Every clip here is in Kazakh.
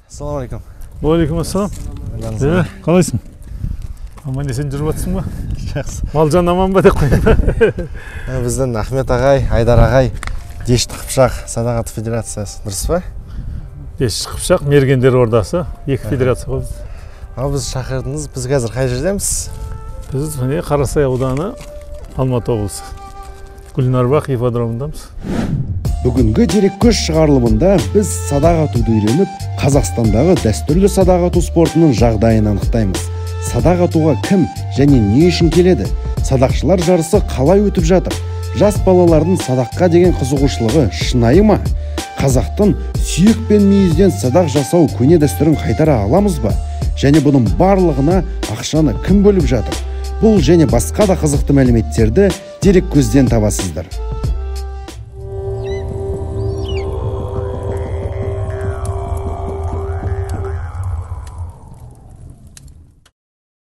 Ассалаумағалейкум. Уалейкум ассалам. Қалайсың? Аман есен жүріп жатсың ба? Жақсы. Малжан аман ба деп қойды. Біздің Ахмет ағай, Айдар ағай, Дешті Қыпшақ Садағат Федерациясы, дұрыс ба? Дешті Қыпшақ Мергендер ордасы, екі федерация ғой. Ал біз шақырдыңыз, біз қазір қай жердеміз? Біз Қарасай ауданы, Алматы облысы. Гүлнарбақ ипподромындамыз. Бүгінгі дереккөз шығарылымында біз садақ атуды үйреніп, Қазақстандағы дәстүрлі садақ ату спортының жағдайын анықтаймыз. Садақ атуға кім және не үшін келеді? Садақшылар жарысы қалай өтіп жатыр? Жас балалардың садаққа деген қызығушылығы шынайы ма? Қазақтың сүйек пен мүйізден садақ жасау көне дәстүрін қайтара аламыз ба? Және бұның барлығына ақшаны кім бөліп жатыр? Бұл және басқа да қызықты мәліметтерді дереккөзден табасыздар.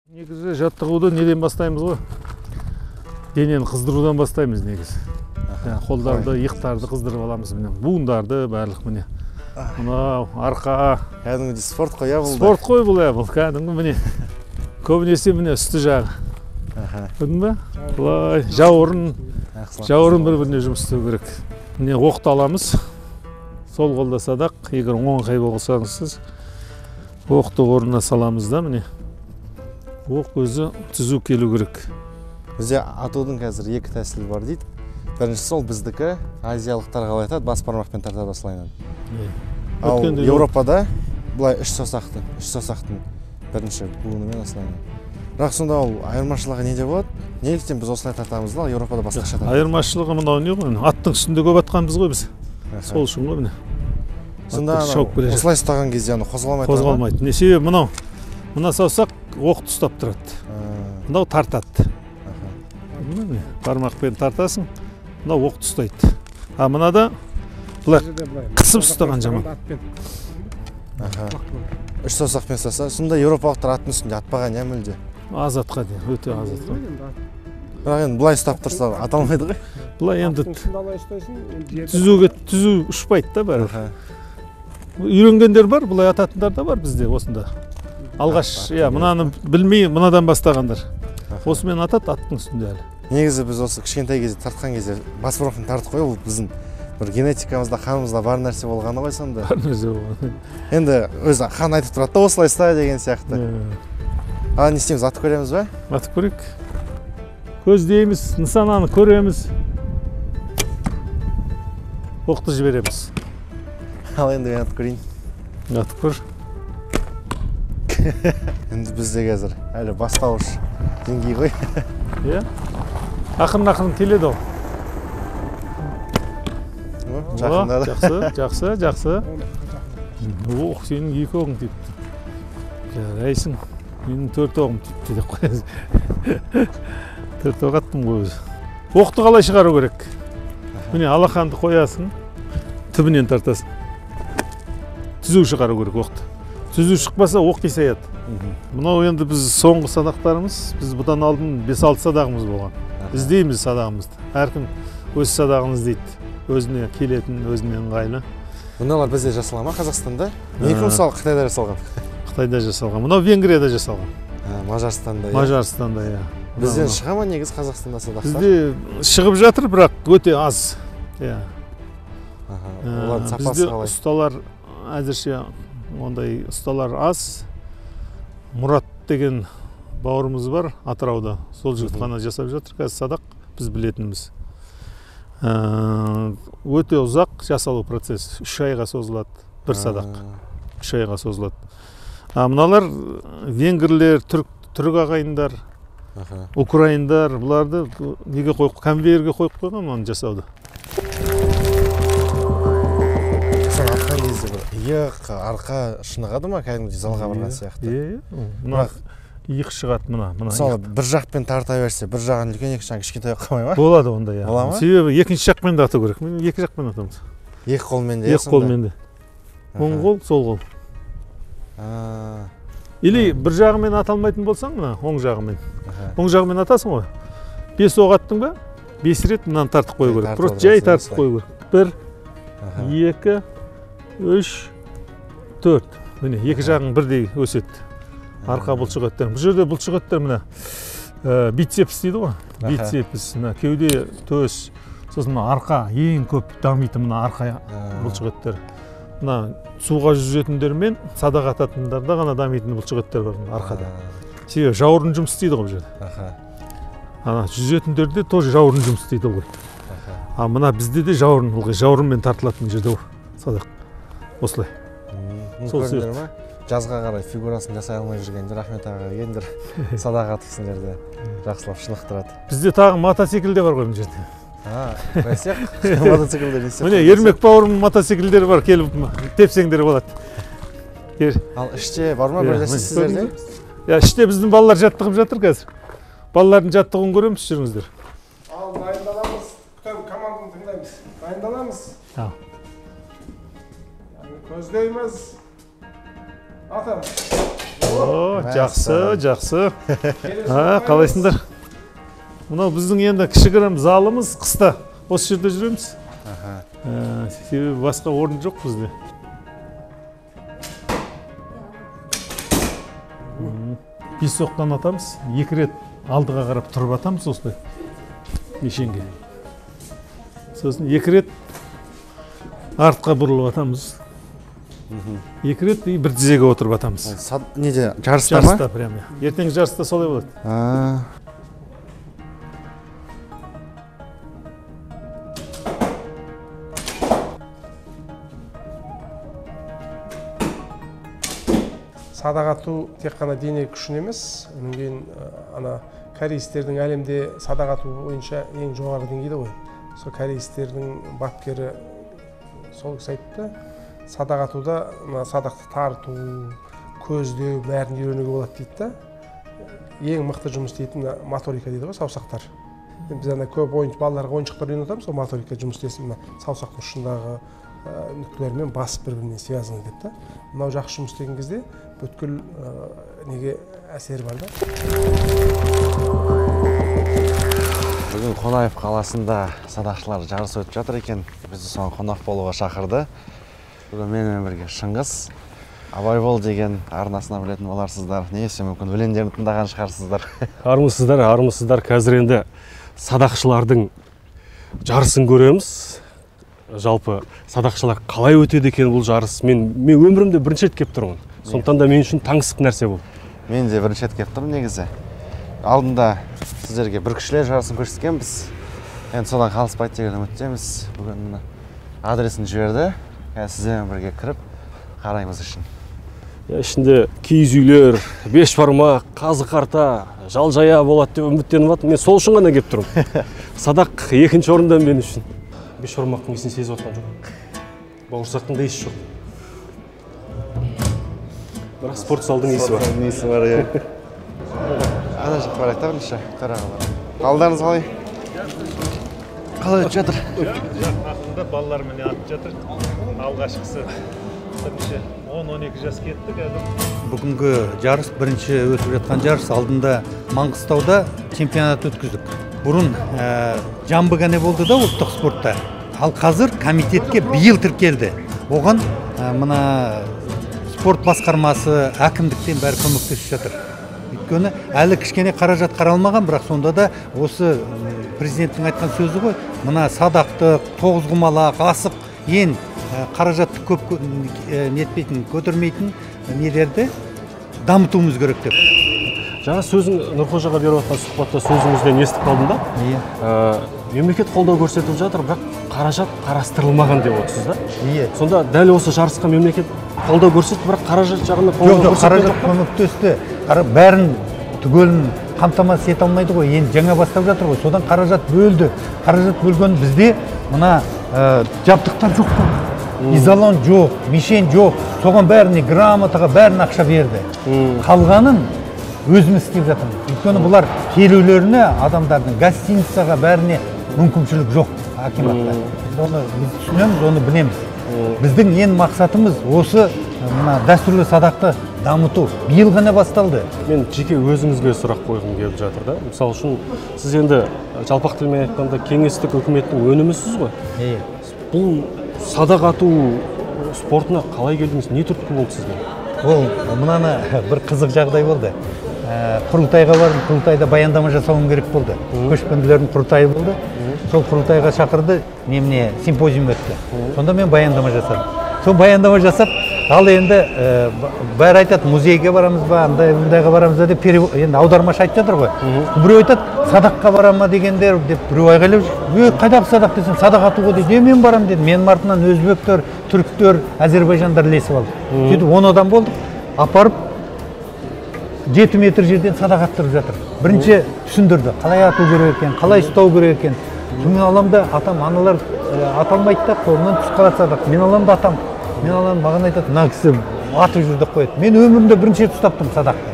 Негізі жаттығуды неден бастаймыз ғой? Денені қыздырудан бастаймыз негізі. Қолдарды, иықтарды қыздырып аламыз, буындарды барлық міне. Мынау арқа. Кәдімгі спорт қой бұл. Спорт қой бұл бұл кәдімгі міне. Көбінесе міне үсті жағы. Көрдің бе? Бұлай жауырын бір-біріне жұмыс істеу керек. Міне оқты аламыз. Сол қолда садақ, егер оңқай болсаңыз сіз оқты орнына саламыз да міне. Оқ өзі түзу келу керек. Бізде атудың қазір екі тәсілі бар дейді. Біріншісі ол біздікі, азиялықтар қалай айтады, бас бармақпен тарта басылайынан. Ал Еуропада бұлай үш саусақтың бірінші буынымен асылайынан. Бірақ сонда ол айырмашылығы неде болады? Неліктен біз осылай тартамыз да, Еуропада басқаша тартамыз? Айырмашылығы мынау не ғой? Аттың үстінде көп атқанбыз ғой біз. Сол үшін ғой міне. Сонда осылай ұстаған кезде қозғалмайды. Қозғалмайды. Не себебі мынау? Мына саусақ оқты ұстап тұрады. Мынау тартады. Бармақпен тартасың, мынау оқты ұстайды. А мынада бұлай қысып ұстаған жаман. Үш саусақпен ұстаса, сонда еуропалықтар аттың үстінде атпаған мүлде? Аз атқа дейін, өте аз атқа. Бірақ енді бұлай ұстап тұрса аталмайды ғой? Бұлай енді түзу ұшпайды да бәрі. Үйренгендер бар, бұлай ататындар да бар бізде осында. Алғаш, мынаны білмей, мынадан бастағандар. Осымен атат аттың үстінде әлі. Негізі біз осы кішкентай кезде тартқан кезде бас бармақпен тартып қой, ол біздің бір генетикамызда, қанымызда бар нәрсе болғаны ғой сонда. Бар нәрсе болғаны. Енді өзі қан айтып тұрады да осылай ұста деген сияқты. А не істейміз, атып көреміз ба? Атып көрейік. Көздейміз, нысананы көреміз. Оқты жібереміз. Ал енді мен атып көрейін. Атып көр. Енді бізде қазір әлі бастауыш деңгей ғой. Ақырын келеді ол. Жақсы. Жақсы. Оқ, сенің екі оғың тепті. Жарайсың, менің төрт оғым тепті деп қоясың. Төрт оқ аттым ғой өзі. Оқты қалай шығару керек? Міне алақанды қоясың, түбінен тартасың. Түзу шығару керек оқты. Түзу шықпаса оқ қисаяды. Мынау енді біз соңғы садақтарымыз, біз бұдан алдын 5-6 садағымыз болған. Іздейміз садағымызды. Әркім өз садағын іздейді. Өзіне келетін, өзіне ыңғайлы. Бұналар бізде жасалған ма Қазақстанда? Некі мысалы Қытайда жасалған? Қытайда жасалған. Мынау Венгрияда жасалған. Мажарстанда. Мажарстанда, Бізден шыға ма негіз Қазақстанда садақтар? Бізде шығып жатыр, бірақ өте аз. Олардың сапасы қалай? Бізде ұсталар әзірше ондай ұсталар аз. Мұрат деген бауырымыз бар Атырауда. Сол жігіт қана жасап жатыр қазір садақ, біз білетініміз. Өте ұзақ жасалу процесс. 3 айға созылады бір садақ. 3 айға созылады. Мыналар венгрлер, түрік ағайындар, украиндар, бұларды неге қойып, конвейерге қойып қойған оны жасауды. Иық, арқа шынығады ма кәдімгідей залға барған сияқты? Мына иық шығады мына. Мысалы, бір жақпен тарта берсе, бір жағын үлкен, екі жағын кішкентай қалмай ма? Болады онда, Бола ма? Себебі екінші жақпен де ату керек. Мен екі жақпен атамыз. Екі қолмен де? Екі қолмен де. Оң қол, сол қол. Или бір жағымен ата алмайтын болсаң, мына оң жағымен. Оң жағымен атасың ғой. 5 оқ аттың ба 5 рет мынаны тартып қою керек. Просто жай тартып қою керек. 1 2 3 4. Міне екі жағың бірдей өседі. Арқа бұлшық еттер. Бұл жерде бұлшық еттер мына бицепс дейді ғой. Бицепс, мына кеуде, төс, сосын мына арқа ең көп дамитын мына арқа бұлшық еттер. Мына суға жүзетіндер мен садақ ататындарда ғана дамитын бұлшық еттер бар арқада. Себебі жауырын жұмыс істейді ғой бұл жерде. Ана жүзетіндерде тоже жауырын жұмыс істейді ғой. А мына бізде де жауырынмен тартылатын жерде садақ. Осылай. Көрдіңдер ма? Жазға қарай фигурасын жасай алмай жүргенде Рахмет аға ендір садақ атысыңдерді жақсылап шынықтырады. Бізде тағы мотоциклде бар ғой бұл жерде. Қайсақ? Мотоциклдер не сияқты? Міне Ермек бауырымның мотоциклдері бар, келіп тепсеңдер болады. Ал іште бар ма бірлесіз сіздерде? Іште біздің балалар жаттығып жатыр қазір. Балалардың жаттығын көреміз, жүріңіздер. Ал дайындаламыз, күтем команданы тыңдаймыз. Дайындаламыз. Көздейміз. Атам. Жақсы. Қалайсыңдар? Мынау біздің енді кішігірім залымыз қыста. Осы жерде жүреміз. Себебі басқа орын жоқ бізде. Бес оқтан атамыз. 2 рет алдыға қарап тұрып атамыз осылай. Нешенге. Сосын 2 рет артқа бұрылып атамыз. 2 рет бір тізеге отырып атамыз. Неде? Жарыста ма? Жарыста прямо. Ертеңгі жарыста солай болады. Садақ ату тек қана дене күшін емес, онан кейін ана кореецтердің әлемде садақ ату бойынша ең жоғары деңгейде ғой. Сол кореецтердің бапкері сол кісі айтты. Садақ атуда садақты тарту, көздеу, бәрін үйренуге болады дейді да. Ең мықты жұмыс істейтін моторика дейді ғой, саусақтар. Біз ана көп балаларға ойыншықтар үйретеміз, сол моторика жұмыс істесін, саусақтың ұшындағы нүктелермен басып бір-біріне связаны дейді да. Мынау жақсы жұмыс істеген кезде бүткіл неге әсер бар да. Бүгін Қонаев қаласында садақшылар жарыс өтіп жатыр екен. Бізді соған қонақ болуға шақырды. Бүгін менімен бірге Шыңғыс, Абай бол деген арнасына білетін боларсыздар. Несі мүмкін өлеңдерін тыңдаған шығарсыздар. Армысыздар. Қазір енді садақшылардың жарысын көреміз. Жалпы садақшылар қалай өтеді екен бұл жарыс? Мен өмірімде бірінші рет келіп тұрмын. Сондықтан да мен үшін таңсық нәрсе бұл. Мен де бірінші рет келіп тұрмын негізі. Алдында сіздерге бүркішілер жарысын көрсеткенбіз. Енді содан қалыспайды деген үміттеміз. Бүгін адресін жіберді. Сіздермен бірге кіріп қараймыз үшін. Ішінде киіз үйлер, 5 бармақ, қазы қарта, жал-жая болады деп үміттеніп жатырмын. Мен сол үшін ғана келіп тұрмын. Садақ 2-ші орында мен үшін. 5 бармақтың иісін сезіп жатқан жоқ. Бауырсақтың да иісі жоқ. Бірақ спорт залдың иісі бар. Иісі бар, иә. Ана жаққа барайық та бірінші қарағалар. Қалдарыңыз қалай? Қалай өтіп жатыр? Жақында балалар міне атып жатыр. Алғашқысы бірінші 10-12 жас кетті қазір. Бүгінгі жарыс бірінші өтіп жатқан жарыс. Алдында Маңғыстауда чемпионат өткіздік. Бұрын жамбы ғана болды да ұлттық спортта. Ал қазір комитетке биыл тіркелді. Оған мына спорт басқармасы, әкімдіктен бәрі көмектесіп жатыр. Өйткені әлі кішкене қаражат қаралмаған, бірақ сонда да осы президенттің айтқан сөзі ғой. Мына садақтық, тоғызқұмалақ, асық, ең қаражатты көп нетпейтін, көтермейтін нелерді дамытуымыз керек деп. Жаңа сөзің Нұрқожаға беріп жатқан сұхбатта сөзіңізден естіп қалдым да. Мемлекет қолдау көрсетіп жатыр, бірақ қаражат қарастырылмаған деп отырсыз да? Сонда дәл осы жарысқа мемлекет қолдау көрсетті, бірақ қаражат жағында қолдау көрсетті. Қаражат көмектесті. Бәрін түгелін қамтамасыз ете алмайды ғой. Енді жаңа бастап жатыр ғой. Содан қаражат бөлді. Қаражат бөлген бізде мына жабдықтар жоқ қой. Изолон жоқ, мишень жоқ. Соған бәріне грамотаға бәрін ақша берді. Қалғанын өзіміз істеп жатырмыз. Өйткені бұлар келулеріне адамдардың гостиницаға бәріне мүмкіншілік жоқ акиматта. Оны біз түсінеміз, оны білеміз. Біздің ең мақсатымыз осы дәстүрлі садақты дамыту биыл ғана басталды. Мен жеке өзіңізге сұрақ қойғым келіп жатыр да. Мысалы үшін сіз енді жалпақ тілмен айтқанда кеңестік үкіметтің өнімісіз ғой. Бұл садақ ату спортына қалай келдіңіз? Не түрткі болды сізге? Ол мынаны бір қызық жағдай болды. Құрылтайға бардым, құрылтайда баяндама жасауым керек болды. Көшпенділердің құрылтайы болды. Сол құрылтайға шақырды, немене симпозиум өтті. Сонда мен баяндама жасадым. Сол баяндама жасап, ал енді бәрі айтады, музейге барамыз ба, андайға барамыз ба деп енді аудармашы айтып жатыр ғой. Біреу айтады, садаққа барама дегендер деп біреу айғайлап жүр. Қайдағы садақ десем, садақ атуға дейді. Мен барам деді. Менің артымнан өзбектер, түріктер, әзербайжандар ілесіп алды. Сөйтіп 10 адам болдық. Апарып 7 метр жерден садақ аттырып жатыр. Бірінші түсіндірді, қалай ату керек екен, қалай ұстау керек екен. Мен аламын да атам, аналар аталмайды да, қолынан түс қалады садақ. Мен аламын да атам. Мен аламын, маған айтады, мына кісі атып жүр деп қояды. Мен өмірімде бірінші рет ұстаптым садақты.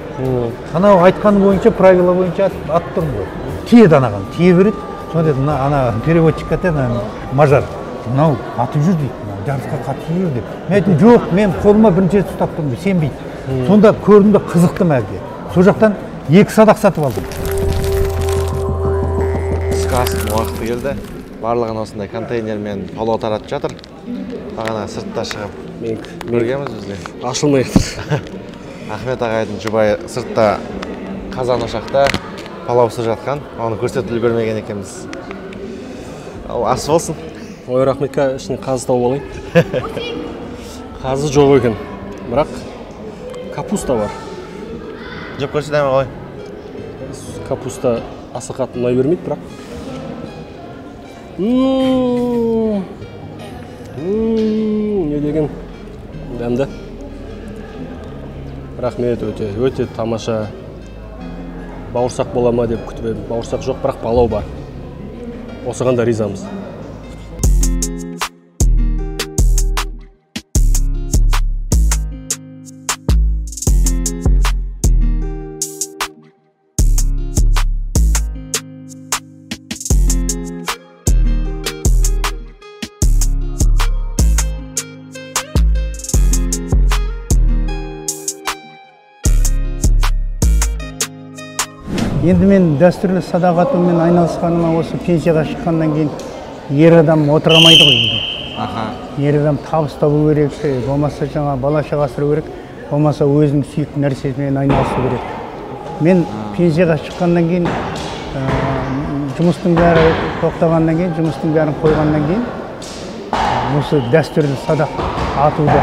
Анау айтқаны бойынша, правила бойынша аттырдым ғой. Тиеді анаған, тие береді. Сонда деді, ана переводчик айтады, мажар. Мынау атып жүр дейді, жарысқа қатысып жүр деп. Мен айттым, жоқ, мен қолыма бірінші рет ұстаптым, сенбейді. Сонда көрдім де қызықтым әлде. Сол жақтан 2 садақ сатып алдым. Түскі астың уақыты келді. Барлығын осындай контейнермен палау таратып жатыр. Бағана сыртта шығып көргенбіз бізде. Ашылмай жатыр. Ахмет ағайдың жұбайы сыртта қазан ошақта палау пісіріп жатқан. Оны көрсетіп үлгермеген екенбіз. Ал ас болсын. Ой, рахметке ішіне қазы тауып алайын. Қазы жоқ екен. Бірақ капуста бар. Жеп көрсетемін ғой. Капуста аса қатты ұнай бермейді, бірақ. Не деген дәмді. Рахмет, өте тамаша. Бауырсақ бола ма деп күтіп едім. Бауырсақ жоқ, бірақ палау бар. Осыған да ризамыз. Енді мен дәстүрлі садақ атумен айналысқаныма осы пенсияға шыққаннан кейін ер адам отырамайды ғой енді. Ер адам табыс табу керек, болмаса жаңа бала шаға асырау керек, болмаса өзінің сүйікті нәрсесімен айналысу керек. Мен пенсияға шыққаннан кейін жұмыстың бәрі тоқтағаннан кейін, жұмыстың бәрін қойғаннан кейін осы дәстүрлі садақ атуды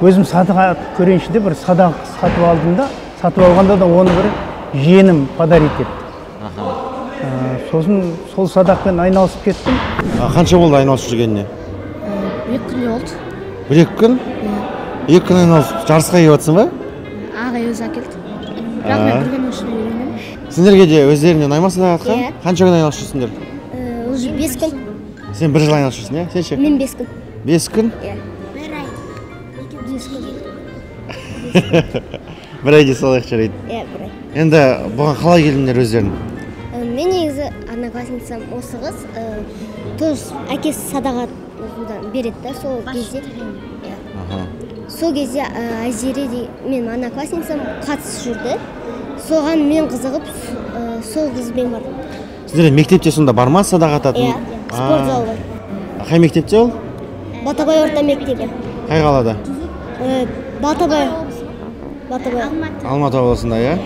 өзім садақ көрейінші деп бір садақ сатып алдым да, сатып алғанда да оны бір жиенім подарить етті. Сосын сол садақпен айналысып кеттім. Қанша болды айналысып жүргеніне? 2 күн болды. 1-2 күн? 2 күн айналысып жарысқа келіп жатсың ба? Ағай өзі әкелді. Бірақ мен біргенің үшін үйренемін. Сендерге де өздеріне ұнай ма садақ атқан? Қанша күн айналысып жүрсіңдер? Уже 5 күн. Сен 1 жыл айналысып жүрсің, иә? Сен ше? Мен 5 күн. 5 күн? Иә. 1 ай. 1 айда салайық жарайды. Иә, 1 ай. Енді бұған қалай келдіңдер өздерің? Мен негізі одноклассницам осы қыз тоже әкесі садақ береді да, сол кезде. Сол кезде Айзере мен одноклассницам қатысып жүрді. Соған мен қызығып, сол қызбен бардым. Сіздер мектепте сонда бар ма садақ ататын? Иә, спорт залы бар. Қай мектепте ол? Батабай орта мектебі. Қай қалада? Батабай. Алматы облысында, иә?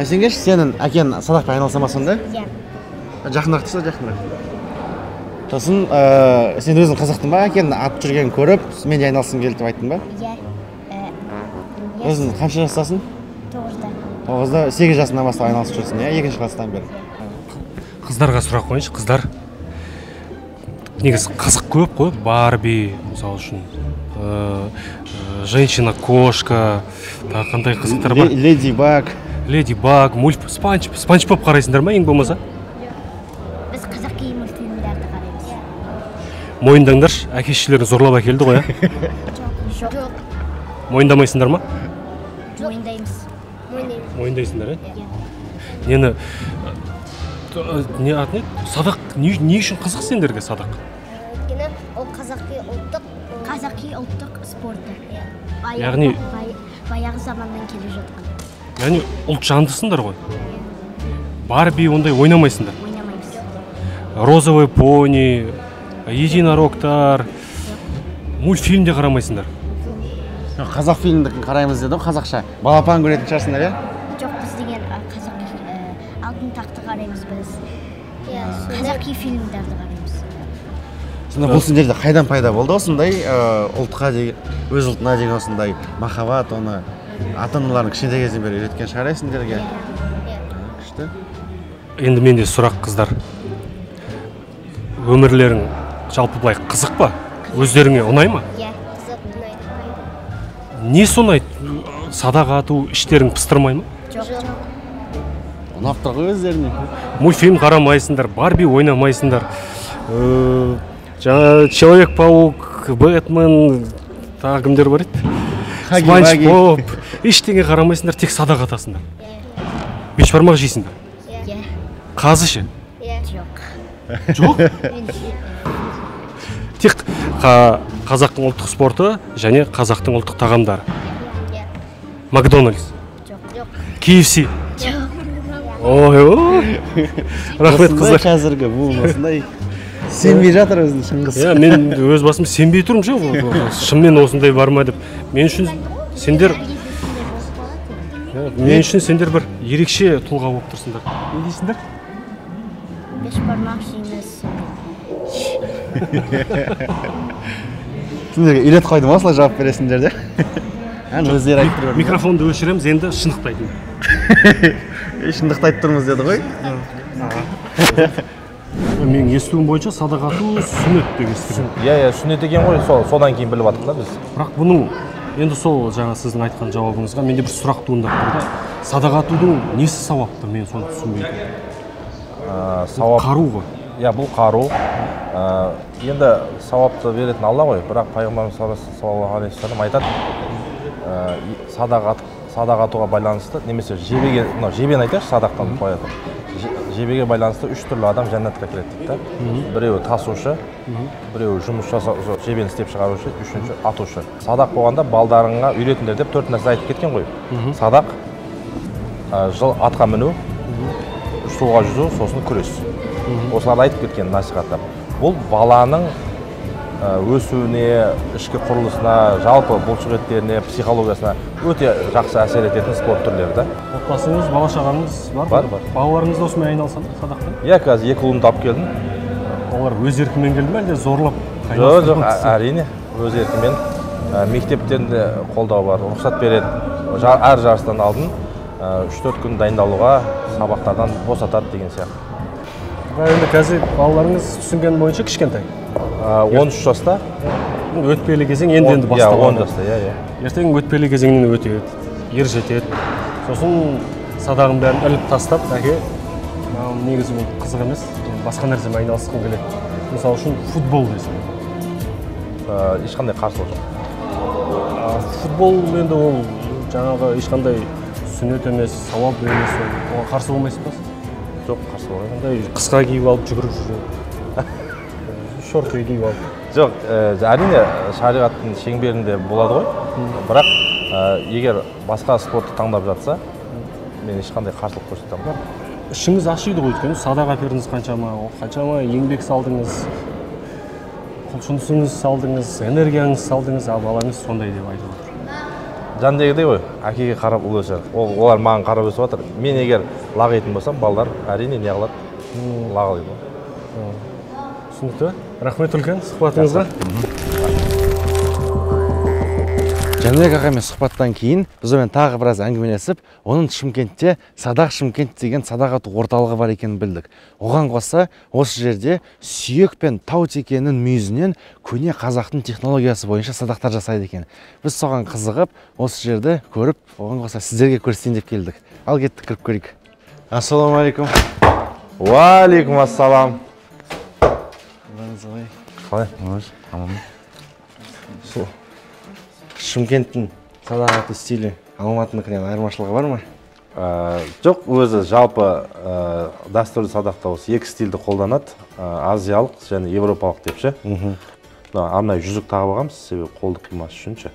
Сенгеш, сенің әкен садақпен айналыса ма сонда? Иә. Жақынырақ тұрса, жақынырақ. Сосын, сен өзің қызықтың ба? Әкен атып жүргенін көріп, мен де айналысқым келді деп айттың ба? Иә. Өзің қанша жастасың? 9-да. 9-да, 8 жасынан бастап айналысып жүрсің, иә? 2-ші класстан бері. Қыздарға сұрақ қойыншы, қыздар. Негізі қызық көп қой, Барби, мысалы үшін. Женщина-кошка, қандай қызықтар бар? Леди Баг. Леди Баг, Спанч Боб қарайсыңдар ма, ең болмаса? Біз қазақи мультфильмдерді қараймыз. Мойындаңдаршы, әке-шешелерін зорлап әкелді ғой, ә? Жоқ. Мойындамайсыңдар ма? Мойындаймыз. Мойындайсыңдар, ә? Нені, не аты не? Садақ, не үшін қызық сендерге садақ? Өйткені ол қазақи ұлттық спорты. Яғни баяғы заманнан келе жатқан. Яғни ұлт жандысыңдар ғой. Бар би ондай ойнамайсыңдар. Ойнамаймыз. Розовый пони, единорогтар, мультфильмде қарамайсыңдар. Қазақ фильмдікін қараймыз деді, қазақша. Балапан көретін шығарсыңдар, иә? Жоқ, біз деген қазақ алтын тақты қараймыз біз. Қазақи фильмдерді қараймыз. Сонда бұл сендерде қайдан пайда болды осындай ұлтқа деген, өз ұлтына деген осындай махаббат, оны ата-аналарың кішкентай кезден бері үйреткен шығар сендерге? Күшті. Енді менде сұрақ, қыздар. Өмірлерің жалпы былай қызық па? Өздеріңе ұнай ма? Иә, қызық, ұнайды. Не ұнайды? Садақ ату іштерің пыстырмай ма? Жоқ. Ұнап тұр ғой өздеріне. Мультфильм қарамайсыңдар, Барби ойнамайсыңдар. Жаңа Человек-паук, Бэтмен, тағы кімдер бар еді? Спанч Боб. Ештеңе қарамайсыңдар, тек садақ атасыңдар. Бешбармақ жейсіңдер. Иә. Қазы ше? Жоқ. Жоқ? Тек қазақтың ұлттық спорты және қазақтың ұлттық тағамдары. Макдональдс. Жоқ. KFC. Жоқ. Ой. Рахмет, қыздар. Қазіргі бұл осындай сенбей жатыр өзінің шыңғыс. Мен өз басым сенбей тұрмын ше, шынымен осындай бар ма деп. Мен үшін сендер бір ерекше тұлға болып тұрсыңдар. Не дейсіңдер? Бешбармақ жейміз. Сендерге үйрет қойды ма, осылай жауап бересіңдер де? Өздері айтып тұрмыз. Микрофонды өшіреміз, енді шындықтайтын. Шындықтайтып тұрмыз деді ғой. Мен естуім бойынша садақ ату сүннет деп естідім. Иә, сүннет екен ғой, содан кейін біліп аттық та біз. Бірақ бұның енді сол жаңа сіздің айтқан жауабыңызға менде бір сұрақ туындап тұр да. Садақ атудың несі сауапты, мен соны түсінбеймін. Қару ғой. Иә, бұл қару. Енді сауапты беретін Алла ғой, бірақ пайғамбарымыз саллаллаху алейхи вассалам айтады, садақ атуға байланысты, немесе жебені айтайықшы, садақтан қоятын. Жебеге байланысты 3 түрлі адам жәннатқа кіреді дейді. Біреуі тасушы, біреуі жұмыс жасаушы, жебені істеп шығарушы, үшінші атушы. Садақ болғанда балдарыңа үйретіңдер деп 4 нәрсе айтып кеткен ғой. Садақ, атқа міну, суға жүзу, сосын күрес. Осыларды айтып кеткен насихаттар. Бұл баланың өсуіне, ішкі құрылысына, жалпы бұлшықеттеріне, психологиясына өте жақсы әсер ететін спорт түрлері. Отбасыңыз, бала-шағаңыз бар? Бар. Балаларыңыз да осымен айналысады садақтан? Иә, қазір 2 ұлымды алып келдім. Олар өз еркімен келді ме, әлде зорлап? Жоқ, әрине, өз еркімен. Мектептерінде қолдау бар, рұқсат береді. Әр жарыстан алдын 3-4 күн дайындалуға, сабақтардан босатады деген сияқты. Енді қазір балаларыңыз түсінген бойынша кішкентай? 13 жаста. Өтпелі кезең енді басталады. 10 жаста, иә. Ертең өтпелі кезеңнен өтеді, ер жетеді. Сосын садағын бәрін іліп тастап, әке, негізі бұл қызық емес, басқа нәрсемен айналысқым келеді. Мысалы үшін футбол дейсің. Ешқандай қарсылық жоқ. Футбол енді ол жаңағы ешқандай сүннет емес, сауап емес, оған қарсы болмайсыз ба? Жоқ, қарсы болмаймын. Андай қысқа киіп алып жүгіріп жүреді. Шорты киіп алып. Жоқ, әрине шариғаттың шеңберінде болады ғой. Бірақ егер басқа спортты таңдап жатса, мен ешқандай қарсылық көрсетемін. Ішіңіз ашиды ғой, өйткені садақ әпердіңіз қаншама еңбек салдыңыз, құлшынысыңыз салдыңыз, энергияңыз салдыңыз, ал балаңыз сондай деп айтып отыр. Жандегідей ғой, әкеге қарап ұл өсер. Олар маған қарап өсіп жатыр. Мен егер лағитын болсам, балдар әрине не қылады? Лағылайды. Түсінікті. Рахмет үлкен сұхбатыңызға. Жәнібек ағамен сұхбаттан кейін біз онымен тағы біраз әңгімелесіп, оның Шымкентте Садақ Шымкент деген садақ ату орталығы бар екенін білдік. Оған қоса осы жерде сүйек пен тау текенің мүйізінен көне қазақтың технологиясы бойынша садақтар жасайды екен. Біз соған қызығып, осы жерді көріп, оған қоса сіздерге көрсетейін деп келдік. Ал кеттік, кіріп көрейік. Ассалаумағалейкум. Уалейкум ассалам. Қалай? Аман. Шымкенттің садақ ату стилі Алматыныкінен айырмашылығы бар ма? Жоқ, өзі жалпы дәстүрлі садақта осы 2 стильді қолданады. Азиялық және европалық деп ше. Арнайы жүзік тағып алғанбыз, себебі қолды қылмас үшін ше.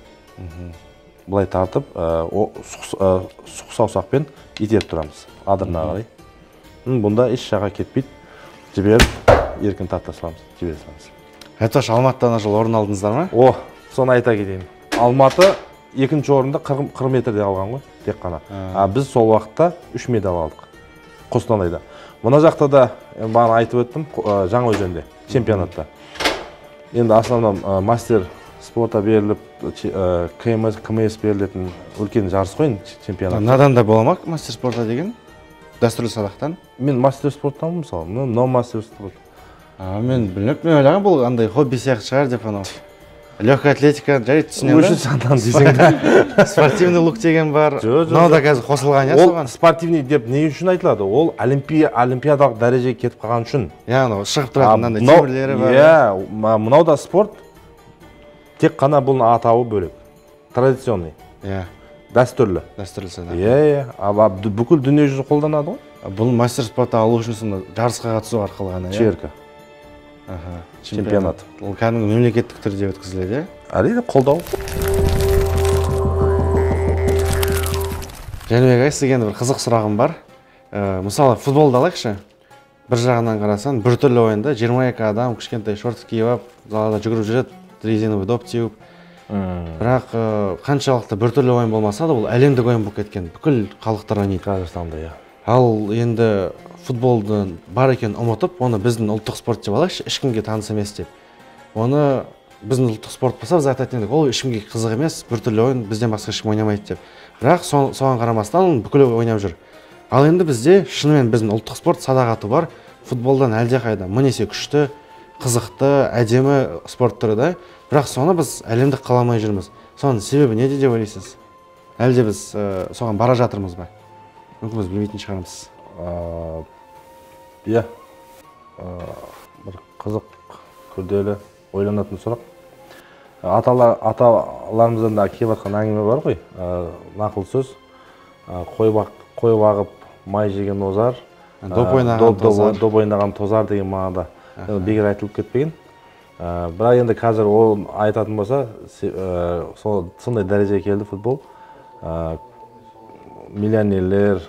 былай тартып сұқ саусақпен итеріп тұрамыз адырына қарай. Бұнда еш жаға кетпейді, жіберіп еркін тарта саламыз, жібере саламыз. Айтпақшы, Алматыдан жыл орын алдыңыздар ма? Соны айта кетейін. Алматы екінші орында 40 метрде алған ғой, тек қана. Біз сол уақытта 3 медаль алдық Қостанайда. Мына жақта да бағана айтып өттім, Жаңаөзенде чемпионатта. Енді основном мастер спорта беріліп, КМС берілетін үлкен жарыс қой чемпионат. Надан да бола ма мастер спорта деген? Дәстүрлі садақтан? Мен мастер спорттан мысалы, мынау мастер спорт. Мен білмеп, мен ойлаған бұл андай хобби сияқты шығар деп анау. Легкая атлетика жай түсінемін. Өші сандан дейсің. Спортивный лук деген бар. Мынау да қазір қосылған я соған. Ол спортивный деп не үшін айтылады? Ол олимпиадалық дәрежеге кетіп қалған үшін. Яғни шығып тұратын мынандай темірлері бар. Иә, мынау да спорт. Тек қана бұның атауы бөлек. Традиционный. Иә. Дәстүрлі. Дәстүрлі садақ. Иә, бүкіл дүние жүзі қолданады ғой. Бұл мастер спортта алу үшін жарысқа қатысу арқылы ғана. Черка. Чемпионат. Ол кәдімгі мемлекеттік түрде өткізіледі, иә? Әрине қолдау. Жәнібек ай, сізге бір қызық сұрағым бар. Мысалы, футболды алайықшы. Бір жағынан қарасаң, бір түрлі ойында 22 адам кішкентай шорт киіп алып, залада жүгіріп жүреді, резиновый доп теуіп. Бірақ қаншалықты бір түрлі ойын болмаса да, ол әлемдік ойын болып кеткен. Бүкіл халықтар ойнайды. Қазақстанда, иә. Ал енді футболдың бар екенін ұмытып, оны біздің ұлттық спорт деп алайықшы, ешкімге таныс емес деп. Оны біздің ұлттық спорт болса, біз айтатын едік, ол ешкімге қызық емес, біртүрлі ойын бізден басқа ешкім ойнамайды деп. Бірақ соған қарамастан бүкіл ойнап жүр. Ал енді бізде шынымен біздің ұлттық спорт садақ ату бар. Футболдан әлдеқайда мың есе күшті, қызықты, әдемі спорт түрі да. Бірақ соны біз әлемдік қаламай жүрміз. Соның себебі неде деп ойлайсыз? Әлде біз соған бара жатырмыз ба? Мүмкін біз білмейтін шығармыз. Иә, бір қызық, күрделі, ойланатын сұрақ. Аталарымыздан да келіп жатқан әңгіме бар ғой, нақыл сөз. Қой бағып, май жеген озар, доп ойнаған тозар деген мағынада бекер айтылып кетпеген. Бірақ енді қазір ол айтатын болса, сондай дәрежеге келді футбол. Миллионерлер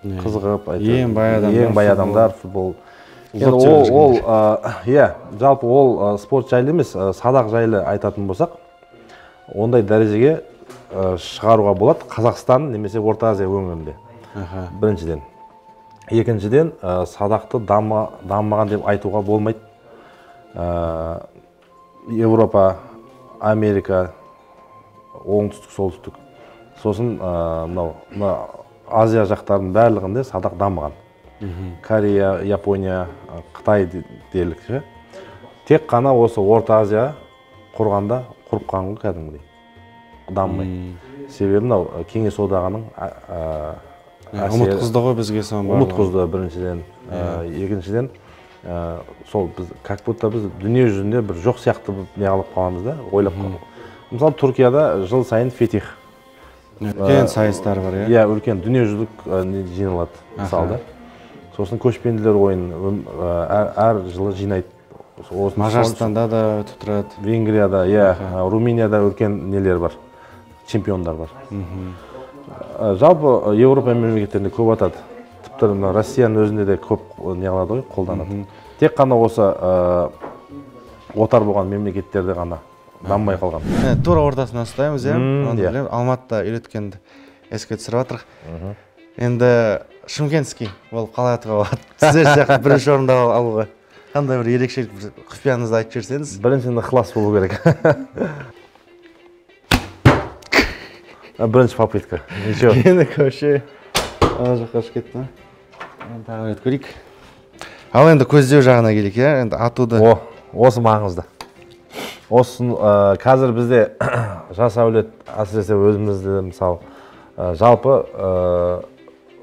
қызығып, ең бай адамдар футбол. Жалпы ол спорт жайлы емес, садақ жайлы айтатын болсақ, ондай дәрежеге шығаруға болады Қазақстан немесе Орта Азия өңірінде. Біріншіден. Екіншіден, садақты дамымаған деп айтуға болмайды. Европа, Америка, оңтүстік, солтүстік. Сосын Азия жақтардың барлығында садақ дамыған. Корея, Япония, Қытай делік. Тек қана осы Орта Азия құрғанда құрып қалған кәдімгідей. Дамымай. Себебі Кеңес одағының ұмытқызды ғой бізге соның барлығы. Ұмытқызды біріншіден. Екіншіден, сол біз как будто біз дүние жүзінде бір жоқ сияқты не алып қаламыз да, ойлап қаламыз. Мысалы Түркияда жыл сайын фетих. Үлкен сайыстар бар, иә? Иә, үлкен дүниежүзілік жиналады, мысалы. Сосын көшпенділер ойын әр жылы жинайды. Мажарстанда да өтіп тұрады. Венгрияда, иә, Румынияда үлкен нелер бар, чемпиондар бар. Жалпы Европа мемлекеттерінде көп атады. Тіпті Россияның өзінде де көп не қылады ғой, қолданады. Тек қана осы отар болған мемлекеттерде ғана дамымай қалған. Тура ортасына ұстаймыз, иә? Алматыда үйреткенді еске түсіріп жатырық. Енді Шымкентский болып қалай атуға болады? Сіздер сияқты бірінші орында алуға. Қандай бір ерекшелік құпияңызды айтып жіберсеңіз? Біріншіден ықылас болу керек. Бірінші попытка. Енді көше ана жаққа шығып кетті ма? Тағы рет көрейік. Ал енді көздеу жағына келейік, иә? Енді атуды. Осы маңызды. Осын қазір бізде жас әулет, әсіресе өзімізде мысалы, жалпы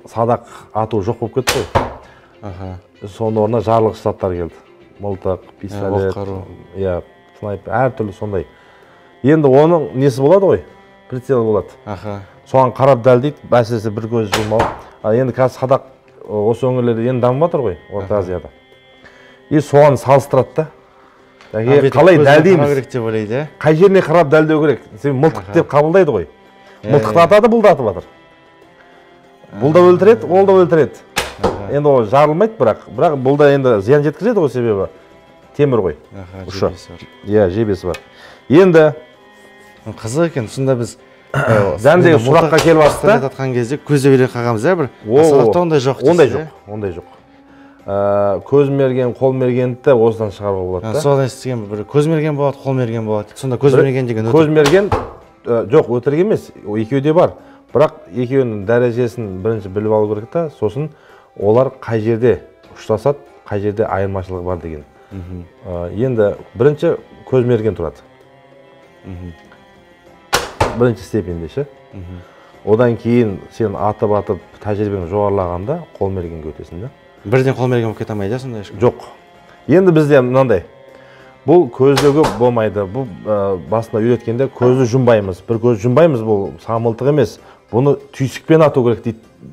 садақ ату жоқ болып кетті ғой. Соның орнына жарылғыш заттар келді. Мылтық, пистолет, снайпер, әртүрлі сондай. Енді оның несі болады ғой? Прицел болады. Соған қарап дәлдейді, әсіресе бір көз жұмалы. Енді қазір садақ осы өңірлерде енді дамып жатыр ғой, Орта Азияда. Соған салыстырады да. Қалай дәлдейміз? Қай жеріне қарап дәлдеу керек? Мылтық деп қабылдайды ғой. мылтықты атады, бұл да атып жатыр. Бұл да өлтіреді, ол да өлтіреді. Енді ол жарылмайды, бірақ бұл да енді зиян жеткізеді ғой, себебі темір ғой. Ұшы. Иә, жебесі бар. Енді қызық екен, сонда біз жәндегі сұраққа келіп астырет атқан кезде көзе бере қалғанбыз, бір садақта ондай жоқ. Ондай жоқ. Көз мерген, қол мергенді осыдан шығаруға болады. Содан естіген бір көз мерген болады, қол мерген болады. Сонда көз мерген деген өтірік? Көз мерген жоқ, өтірік емес, екеуі де бар. Бірақ екеуінің дәрежесін бірінші біліп алу керек та, сосын олар қай жерде ұштасады, қай жерде айырмашылығы бар деген. Енді бірінші көз мерген тұрады. Бірінші степенде ше. Одан кейін сен атып тәжірибең жоғарылағанда қол мергенге өтесің да. Бірден қол мерген болып кете алмайды сонда ешкім? Жоқ. Енді бізде мынандай. Бұл көздегі болмайды. Бұл басында үйреткенде көзді жұмбаймыз. Бір көз жұмбаймыз, бұл самылтық емес. Бұны түйсікпен ату керек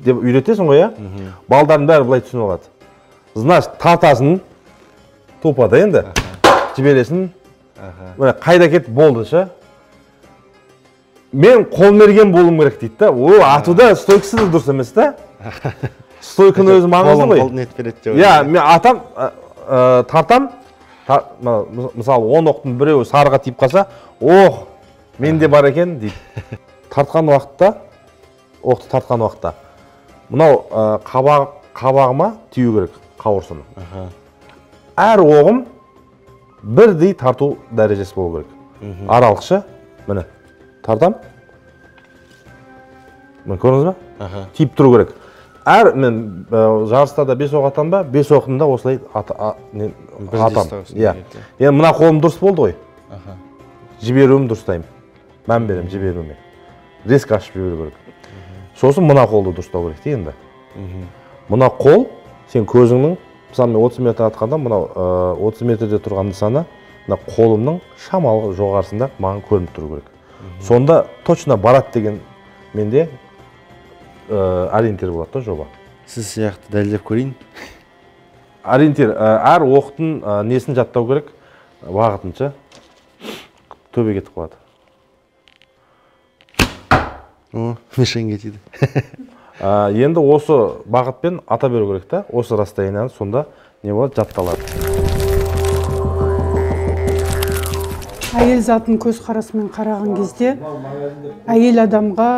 деп үйретесің ғой, иә? Балдардың бәрі былай түсініп алады. Значит, тартасын топада енді. Жібересің. Қайда кетіп болды ше. Мен қол мерген болуым керек дейді да. О, атуда стойкасы да дұрыс емес та. Стойкының өзі маңызды ғой. Иә, мен атам, тартам, мысалы 10 оқтың біреуі сарыға тиіп қалса, ох, менде бар екен дейді. Тартқан уақытта, оқты тартқан уақытта, мынау қабағыма тию керек, қауырсыны. Әр оғым бірдей тарту дәрежесі болу керек. Аралықшы, міне, тартам. Мен көріңіз ба? Тиіп тұру керек. Әр мен жарыстарда 5 оқ атам ба, 5 оқтымда осылай атам. Енді мына қолым дұрыс болды ғой. Жіберуім дұрыстаймын. Мән берем жіберуіме. Реск ашып жіберу керек. Сосын мына қолды дұрыстау керек енді. Мына қол, сен көзіңнің, мысалы мен 30 метр атқанда, мына 30 метрде тұрған нысана, мына қолымның шамалы жоғарысында маған көрініп тұру керек. Сонда точно барат деген менде ориентир болады да жоба. Сіз сияқты дәлелдеп көрейін. Ориентир, әр оқтың несін жаттау керек, бағытынша төбе кетіп қалады. О, мешенге тиді. Енді осы бағытпен ата беру керек та, осы расстоянияны сонда не болады, жатталады. Әйел затын көз қарасымен қараған кезде, әйел адамға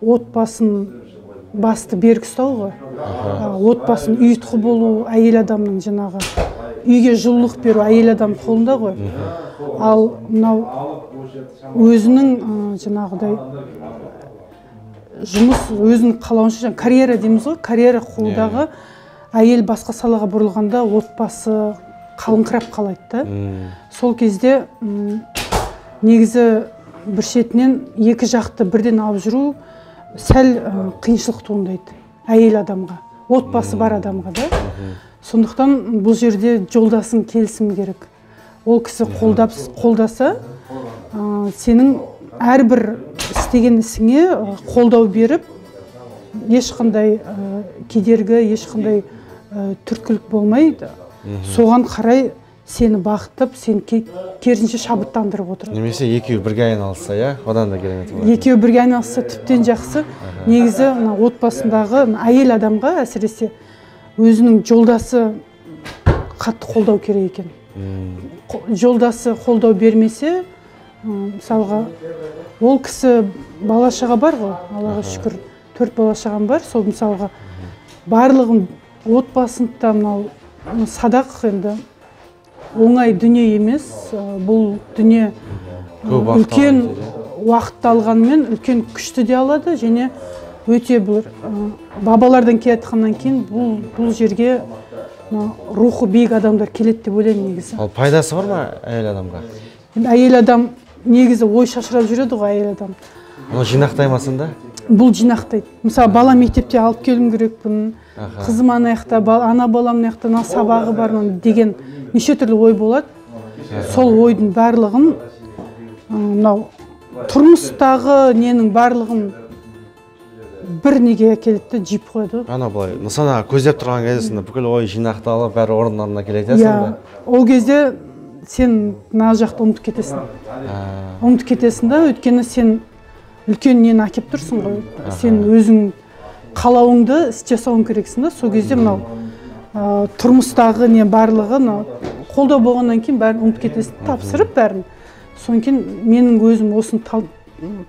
отбасын басты берік ұстау ғой. Отбасын ұйытқы болу, әйел адамның жаңағы үйге жылулық беру әйел адам қолында ғой. Ал мынау өзінің жаңағыдай жұмыс, өзінің қалауынша карьера дейміз ғой, карьера қуудағы әйел басқа салаға бұрылғанда отбасы қалыңқырап қалайды да. Сол кезде негізі бір шетінен екі жақты бірден алып жүру сәл қиыншылық туындайды әйел адамға, отбасы бар адамға да. Сондықтан бұл жерде жолдасың келісім керек. Ол кісі қолдаса, сенің әрбір істеген ісіңе қолдау беріп, ешқандай кедергі, ешқандай түрткілік болмайды. Соған қарай сені бақытып, сені керісінше шабыттандырып отыр. Немесе екеуі бірге айналысса, иә, одан да керемет болады. Екеуі бірге айналысса тіптен жақсы. Негізі отбасындағы әйел адамға әсіресе өзінің жолдасы қатты қолдау керек екен. Жолдасы қолдау бермесе, мысалға, ол кісі бала-шаға бар ғой, Аллаға шүкір, 4 бала-шағам бар. Сол мысалға барлығын отбасында мынау садақ енді оңай дүние емес, бұл дүние үлкен уақытты алғанымен үлкен күшті де алады, және өте бір бабалардан келатқаннан кейін бұл жерге рухы биік адамдар келеді деп ойлаймын негізі. Ал пайдасы бар ма әйел адамға? Әйел адам негізі ой шашырап жүреді ғой әйел адам. Оны жинақтай ма сонда? Бұл жинақтайды. Мысалы, бала мектепте алып келуім керекпін, қызым ана жақта, ана балам ана жақта, сабағы бар деген неше түрлі ой болады. Сол ойдың барлығын, мынау тұрмыстағы ненің барлығын бір неге әкеледі, жиып қойды. Ана былай, нысанаға көздеп тұрған кезінде бүкіл ой жинақталып, бәрі орындарына келеді сонда. Ол кезде сен мына жақты ұмытып кетесің. Ұмытып кетесің да, өйткені сен үлкен нені әкеп тұрсың ғой. Сен өзің қалауыңды іс жасауың керексің да. Сол кезде мынау тұрмыстағы не барлығы қолдау болғаннан кейін бәрін ұмытып кетесің, тапсырып бәрін. Содан кейін менің өзім осыны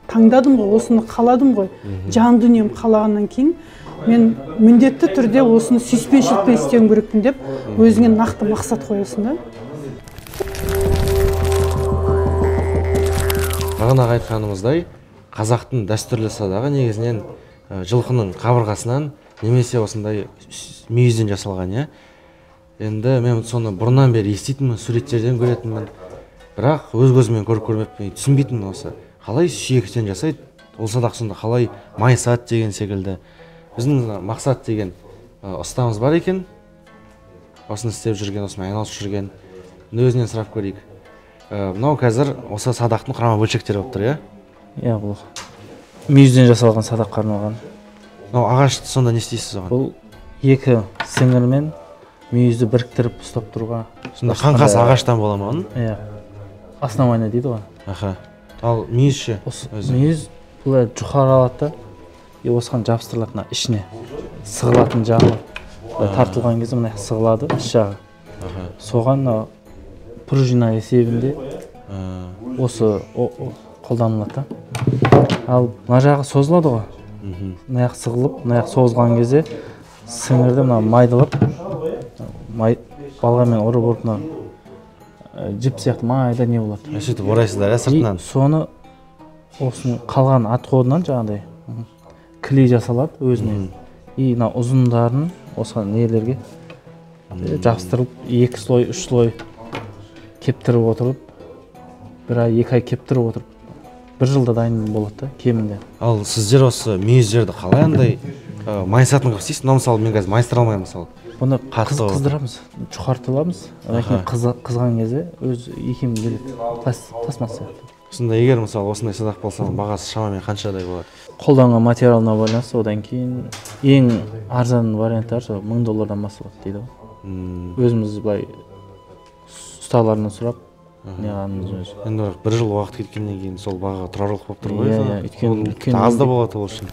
таңдадым ғой, осыны қаладым ғой. Жан дүнием қалағаннан кейін мен міндетті түрде осыны сүйіспеншілікпен істеуім керекпін деп өзіңе нақты мақсат қоясың да. Бағанағы айтқанымыздай, қазақтың дәстүрлі садағы негізінен жылқының қабырғасынан немесе осындай мүйізден жасалған, иә. Енді мен соны бұрыннан бері еститінмін, суреттерден көретінмін. Бірақ өз көзіммен көріп көрмеппін, түсінбейтінмін осы. Қалай сүйектен жасайды, ол садақ сонда қалай майысады деген секілді. Біздің мақсат деген ұстамыз бар екен. Осыны істеп жүрген, осымен айналысып жүрген. Өзінен сұрап көрейік. Мынау қазір осы садақтың құрама бөлшектері болып тұр, иә? Иә, бұл мүйізден жасалған садаққа арналған. Мынау ағашты сонда не істейсіз оған? Бұл екі сіңірмен мүйізді біріктіріп ұстап тұруға. Сонда қаңқасы ағаштан бола ма оның? Иә. Основание дейді ғой. Аха. Ал мүйіз ше? Мүйіз бұл жұқаралады, осыған жабыстырылатын ішіне сығылатын жағы тартылған кезде мына сығылады іш жағы. Соған пружина есебінде осы қолданылады. Ал мына жағы созылады ғой. Мына жақ сығылып, мына жақ созылған кезде сіңірді мына майдалап, балғамен ұрып жіп сияқты майда не болады. Сөйтіп орайсыздар, сыртынан. Соны осының қалған атқодынан жаңағыдай клей жасалады өзіне. И мына ұзындарын осыған нелерге жабыстырылып, 2 слой, 3 слой кептіріп отырып, 1 ай, 2 ай кептіріп отырып, 1 жылда дайын болады кемінде. Ал сіздер осы мүйіздерді қалай андай майысатын қылып істейсіз? Мысалы мен қазір майыстыра алмаймын мысалы. Бұны қыздырамыз, жұқартыламыз. Қызған кезде өз екем келеді, пластмасса сияқты. Сонда егер мысалы осындай садақ болса, бағасы шамамен қаншадай болады? Қолданған материалына байланысты, одан кейін ең арзан варианттар $1000 басталады дейді ғой. Өзіміз былай ұсталарынан сұрап неғанымыз өзі. Енді 1 жыл уақыт кеткеннен кейін сол бағаға тұрарлық болып тұр ғой. Иә, өйткені аз да болады ол үшін.